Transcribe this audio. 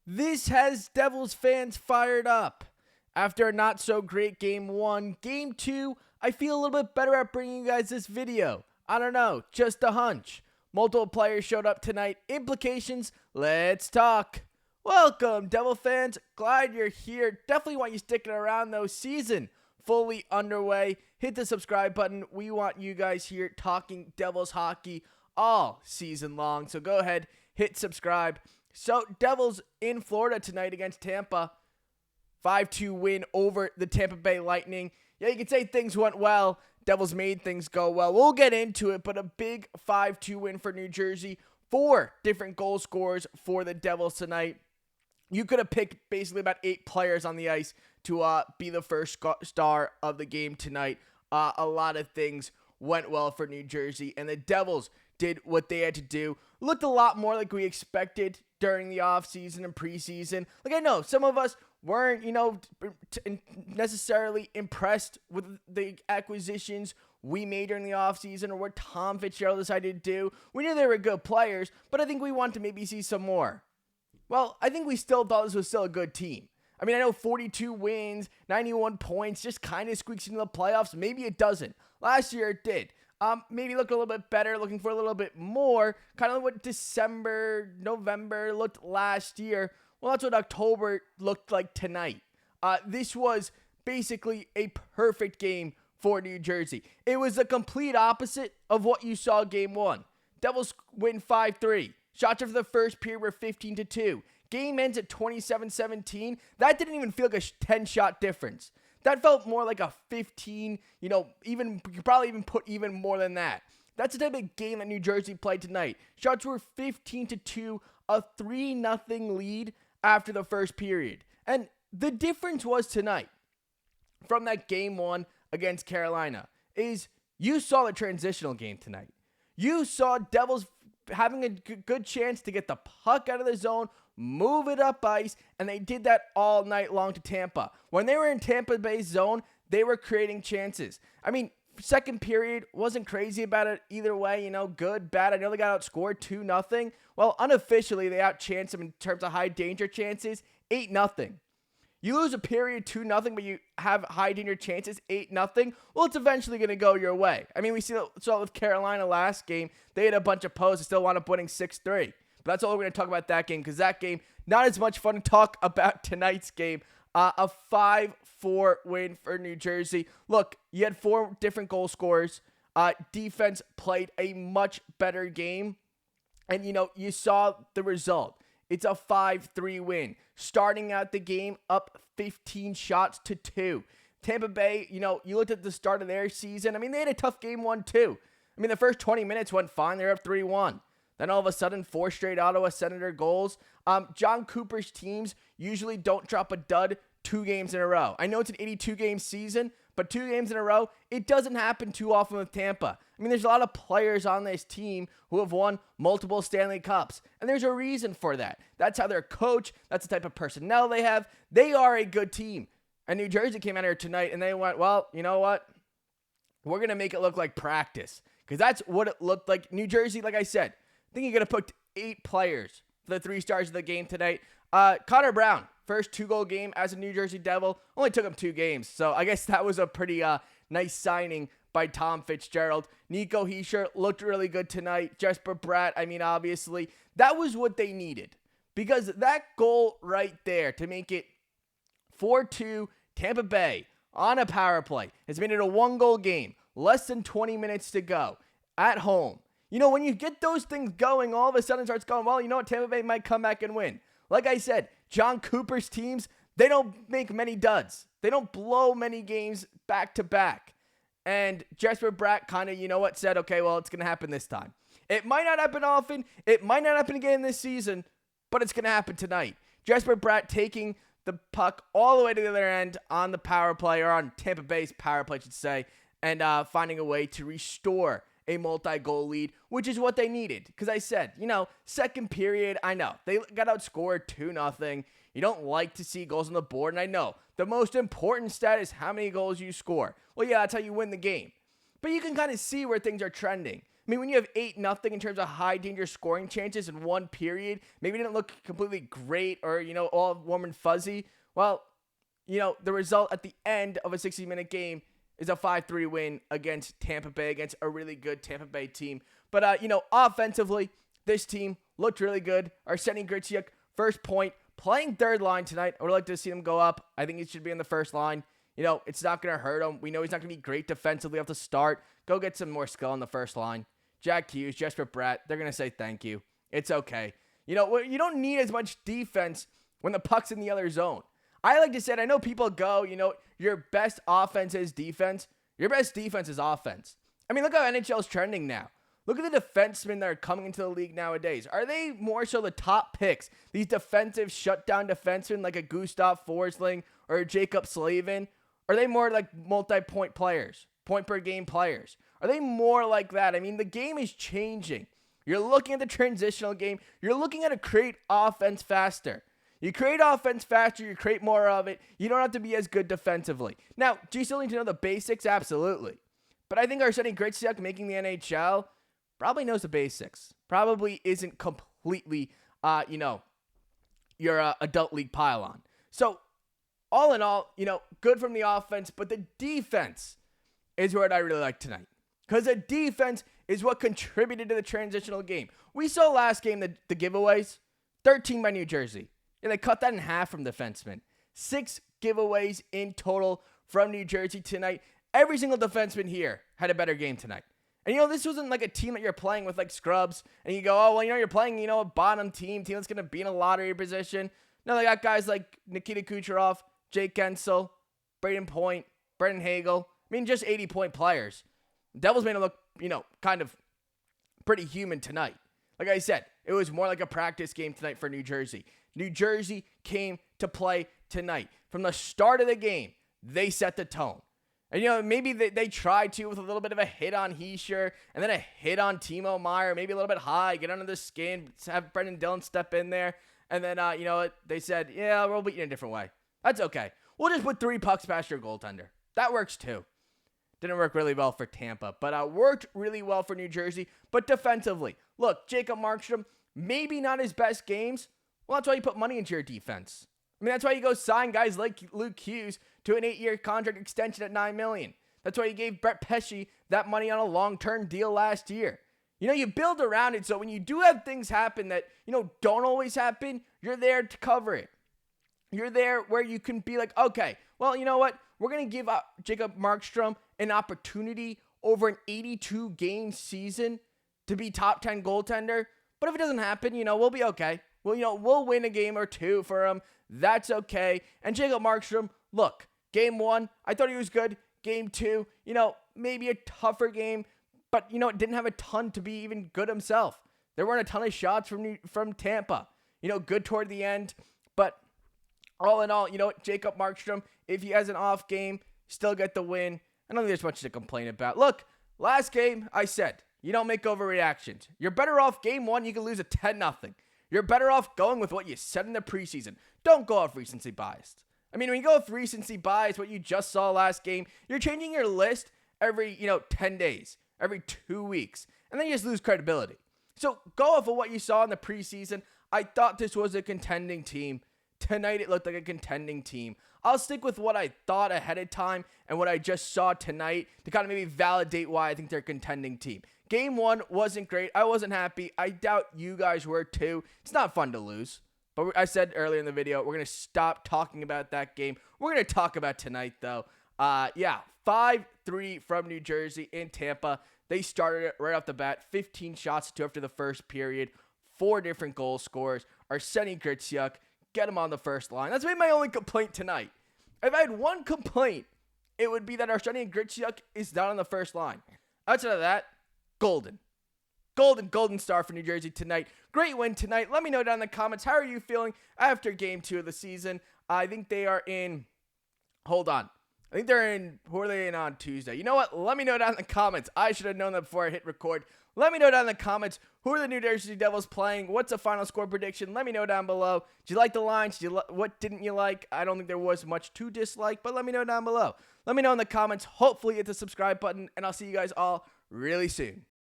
This has Devils fans fired up. After a not so great game 1, game 2, I feel a little bit better at bringing you guys this video. I don't know, just a hunch. Multiple players showed up tonight. Implications, let's talk. Welcome, Devil fans. Glad you're here. Definitely want you sticking around though. Season fully underway. Hit the subscribe button. We want you guys here talking Devils hockey all season long. So go ahead, hit subscribe. So Devils in Florida tonight against Tampa. 5-2 win over the Tampa Bay Lightning. Yeah, you could say things went well. Devils made things go well. We'll get into it, but a big 5-2 win for New Jersey. 4 different goal scorers for the Devils tonight. You could have picked basically about 8 players on the ice to be the first star of the game tonight. A lot of things went well for New Jersey, and the Devils did what they had to do. Looked a lot more like we expected during the offseason and preseason. Like, I know some of us weren't, necessarily impressed with the acquisitions we made during the offseason or what Tom Fitzgerald decided to do. We knew they were good players, but I think we want to maybe see some more. Well, I think we still thought this was still a good team. I mean, I know 42 wins, 91 points, just kind of squeaks into the playoffs. Maybe it doesn't. Last year it did. Maybe look a little bit better, looking for a little bit more. Kind of what December, November looked last year. Well, that's what October looked like tonight. This was basically a perfect game for New Jersey. It was the complete opposite of what you saw game 1. Devils win 5-3. Shots for the first period were 15-2. Game ends at 27-17. That didn't even feel like a 10-shot difference. That felt more like a 15, even you could probably even put even more than that. That's the type of game that New Jersey played tonight. Shots were 15-2, a 3-0 lead after the first period. And the difference was tonight from that game 1 against Carolina is you saw the transitional game tonight. You saw Devils having a good chance to get the puck out of the zone, move it up ice, and they did that all night long to Tampa. When they were in Tampa Bay's zone, they were creating chances. I mean, second period, wasn't crazy about it either way, good, bad. I know they got outscored 2-0. Well, unofficially, they outchanced them in terms of high danger chances, 8-0. You lose a period 2-0, but you have high danger chances, 8-0. Well, it's eventually going to go your way. I mean, we saw it with Carolina last game. They had a bunch of posts and still wound up winning 6-3. But that's all we're going to talk about that game, because that game, not as much fun to talk about tonight's game. A 5-4 win for New Jersey. Look, you had 4 different goal scorers. Defense played a much better game. And, you saw the result. It's a 5-3 win. Starting out the game up 15 shots to 2. Tampa Bay, you looked at the start of their season. I mean, they had a tough game 1 too. I mean, the first 20 minutes went fine. They're up 3-1. Then all of a sudden, 4 straight Ottawa Senator goals. John Cooper's teams usually don't drop a dud 2 games in a row. I know it's an 82-game season, but 2 games in a row, it doesn't happen too often with Tampa. I mean, there's a lot of players on this team who have won multiple Stanley Cups, and there's a reason for that. That's how they're coached. That's the type of personnel they have. They are a good team. And New Jersey came out here tonight, and they went, well, you know what? We're going to make it look like practice, because that's what it looked like. New Jersey, like I said, I think you're going to put 8 players for the 3 stars of the game tonight. Cotter Brown, first 2-goal game as a New Jersey Devil. Only took him 2 games, so I guess that was a pretty nice signing by Tom Fitzgerald. Nico Hischier looked really good tonight. Jesper Bratt, I mean, obviously, that was what they needed. Because that goal right there to make it 4-2 Tampa Bay on a power play has made it a 1-goal game. Less than 20 minutes to go at home. When you get those things going, all of a sudden it starts going, well, Tampa Bay might come back and win. Like I said, John Cooper's teams, they don't make many duds. They don't blow many games back to back. And Jesper Bratt kind of, said, okay, well, it's going to happen this time. It might not happen often. It might not happen again this season, but it's going to happen tonight. Jesper Bratt taking the puck all the way to the other end on the power play, or on Tampa Bay's power play, I should say, and finding a way to restore a multi-goal lead, which is what they needed. Because I said, second period, I know, they got outscored 2-0. You don't like to see goals on the board, and I know the most important stat is how many goals you score. Well, yeah, that's how you win the game. But you can kind of see where things are trending. I mean, when you have 8-0 in terms of high danger scoring chances in one period, maybe it didn't look completely great or, all warm and fuzzy. Well, the result at the end of a 60-minute game is a 5-3 win against Tampa Bay, against a really good Tampa Bay team. But, offensively, this team looked really good. Arseny Griciuk, first point, playing third line tonight. I would like to see him go up. I think he should be in the first line. It's not going to hurt him. We know he's not going to be great defensively off the start. Go get some more skill in the first line. Jack Hughes, Jesper, Bratt, they're going to say thank you. It's okay. You don't need as much defense when the puck's in the other zone. I like to say, I know people go, your best offense is defense. Your best defense is offense. I mean, look how NHL's trending now. Look at the defensemen that are coming into the league nowadays. Are they more so the top picks? These defensive shutdown defensemen like a Gustav Forsling or a Jacob Slavin? Are they more like multi-point players, point-per-game players? Are they more like that? I mean, the game is changing. You're looking at the transitional game. You're looking at a create offense faster. You create offense faster, you create more of it. You don't have to be as good defensively. Now, do you still need to know the basics? Absolutely. But I think Arseny Griciuk making the NHL probably knows the basics. Probably isn't completely, your adult league pylon. So, all in all, good from the offense, but the defense is what I really like tonight. Because the defense is what contributed to the transitional game. We saw last game the giveaways, 13 by New Jersey. Yeah, they cut that in half from defensemen. 6 giveaways in total from New Jersey tonight. Every single defenseman here had a better game tonight. And, this wasn't like a team that you're playing with like scrubs. And you go, oh, well, you're playing, a bottom team that's going to be in a lottery position. No, they got guys like Nikita Kucherov, Jake Gensel, Braden Point, Brendan Hagel. I mean, just 80-point players. Devils made it look, kind of pretty human tonight. Like I said, it was more like a practice game tonight for New Jersey. New Jersey came to play tonight. From the start of the game, they set the tone. And, maybe they tried to with a little bit of a hit on Hischier and then a hit on Timo Meier, maybe a little bit high, get under the skin, have Brenden Dillon step in there. And then, they said, yeah, we'll beat you in a different way. That's okay. We'll just put 3 pucks past your goaltender. That works too. Didn't work really well for Tampa, but worked really well for New Jersey. But defensively, look, Jacob Markstrom, maybe not his best games. Well, that's why you put money into your defense. I mean, that's why you go sign guys like Luke Hughes to an 8-year contract extension at $9 million. That's why you gave Brett Pesce that money on a long-term deal last year. You build around it so when you do have things happen that, don't always happen, you're there to cover it. You're there where you can be like, okay, well, you know what? We're going to give Jacob Markstrom an opportunity over an 82-game season to be top 10 goaltender. But if it doesn't happen, we'll be okay. Well, we'll win a game or two for him. That's okay. And Jacob Markstrom, look, game 1, I thought he was good. Game 2, maybe a tougher game, but, it didn't have a ton to be even good himself. There weren't a ton of shots from Tampa. Good toward the end, but all in all, Jacob Markstrom, if he has an off game, still get the win. I don't think there's much to complain about. Look, last game, I said, you don't make overreactions. You're better off game 1, you can lose a 10-0. You're better off going with what you said in the preseason. Don't go off recency bias. I mean, when you go off recency bias, what you just saw last game, you're changing your list every, 10 days, every 2 weeks, and then you just lose credibility. So go off of what you saw in the preseason. I thought this was a contending team. Tonight, it looked like a contending team. I'll stick with what I thought ahead of time and what I just saw tonight to kind of maybe validate why I think they're a contending team. Game 1 wasn't great. I wasn't happy. I doubt you guys were too. It's not fun to lose. But I said earlier in the video, we're going to stop talking about that game. We're going to talk about tonight, though. 5-3 from New Jersey in Tampa. They started it right off the bat. 15 shots to 2 after the first period. 4 different goal scorers. Arseny Griciuk, get him on the first line. That's maybe my only complaint tonight. If I had one complaint, it would be that Arseny Griciuk is not on the first line. Outside of that, golden star for New Jersey tonight. Great win tonight. Let me know down in the comments, how are you feeling after game 2 of the season? I think they are in, who are they in on Tuesday? You know what? Let me know down in the comments. I should have known that before I hit record. Let me know down in the comments, who are the New Jersey Devils playing? What's the final score prediction? Let me know down below. Did you like the lines? What didn't you like? I don't think there was much to dislike, but let me know down below. Let me know in the comments. Hopefully hit the subscribe button, and I'll see you guys all really soon.